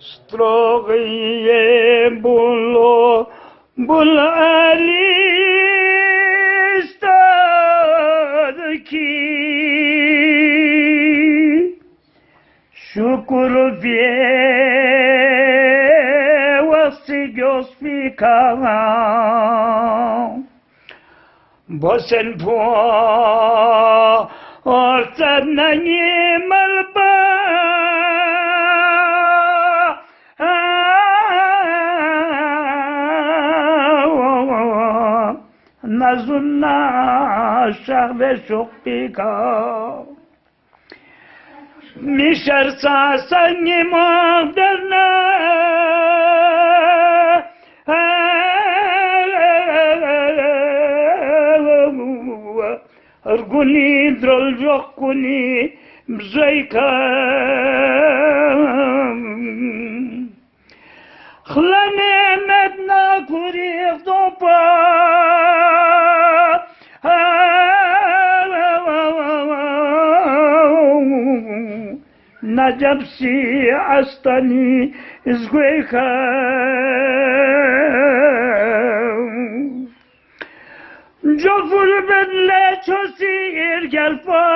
strogie bulo bul alistadki şukur vie wasi gospika bosen po ortanani malba nazunna şahve şokbika mişersa sanni mağderna arguni drol jokuni mzayka خلاني مدنا كوريخ دوبا نجبسي عستني ازغيخا جوفر بدلا چوسي ارگلفا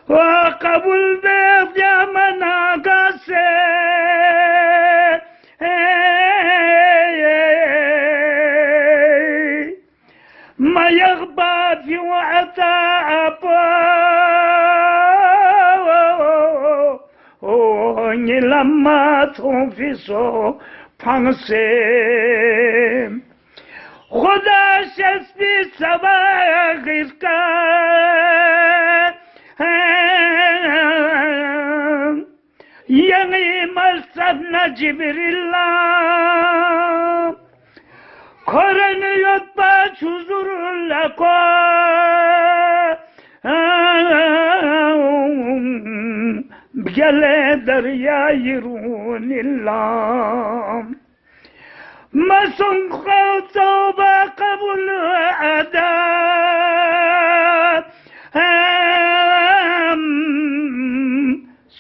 وقبول بيف يا مناقاسي ما يغبى في وعتابا لما تنفسو فانسيم خدا شسبي سواغيرك يعني مرسدنا جبريل Koren yotba çuzurlako Bgele derya yirunillam Masun khawtoba kabul adab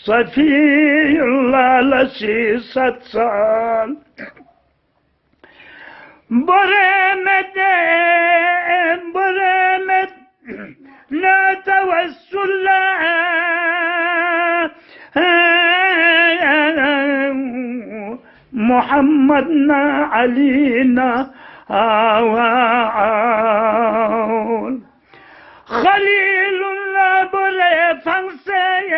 Safiyullah lasi satsal برمت لا توسل محمدنا علينا خليل الله بره فانسي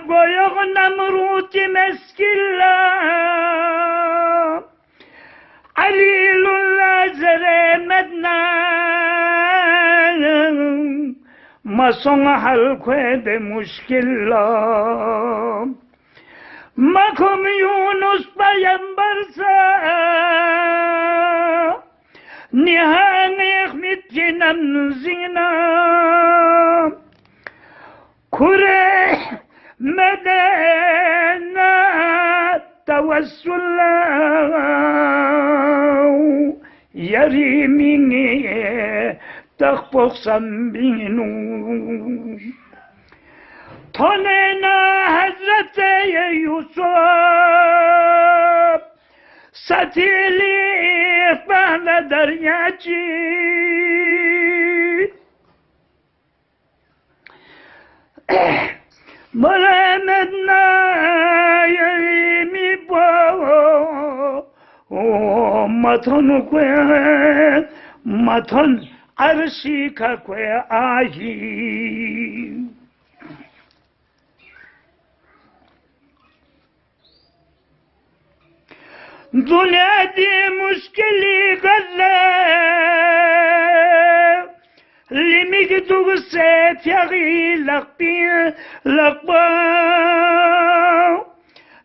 قيغ نمروت مسكلا عليل الله زرمدنا ما صنع الكويد مشكلة ماكم يونس بينبرسا نهانيخ متجنم زينا كره مدينة توسل يريميني تخفق سنبينو تنينا حضرت يوسف ستيلي فهل درياجي مرمدنا يريمي بو ماتن كوي ماتن عرشي كوي آهي دنيا دي مشكلي غلب لميك دوغسات يغي لقبين لقبا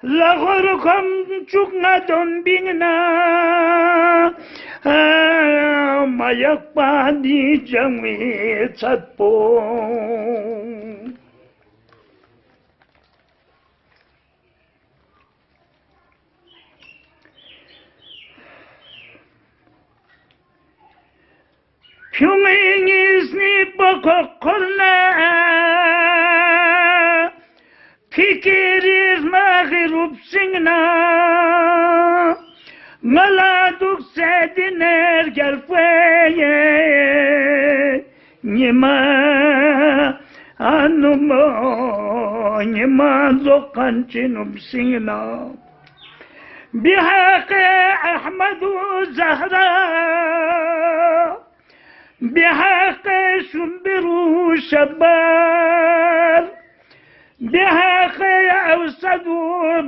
لغركم چوكنا دنبيننا ما يقبا دي جمعي تطبو 평행이 스니뻑 kokorna fikiriz mağrup singna maladuk sediner gelfeye nima anumo nima zokançinum singna بحق أحمد زهراء بحق شنبر شبار بحق أوسد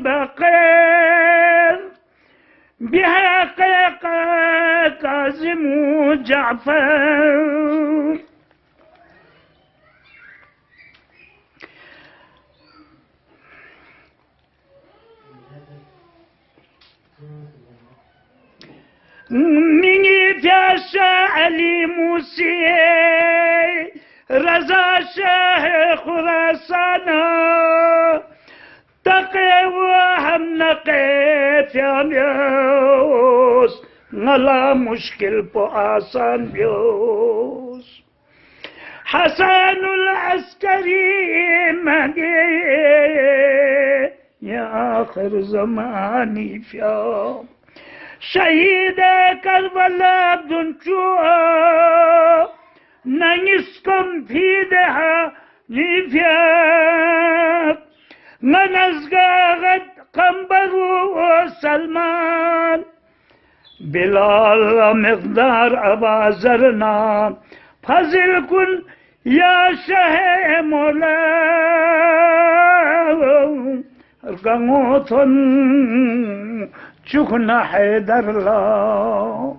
بقير بحق كاظم جعفر مني فاشا علي موسى رضا شاه خراسانا تقي وهم نقي في عميوس نلا مشكل بو آسان بيوس حسن العسكري مهدي يا آخر زماني في يوم شهيد كربلاء بدون شوق ننسكم في دها نفياق منزقاغت قنبر وسلمان بلال مقدار أبازرنا فضل كن يا شه مولا رقموتن شكنا حيدر لا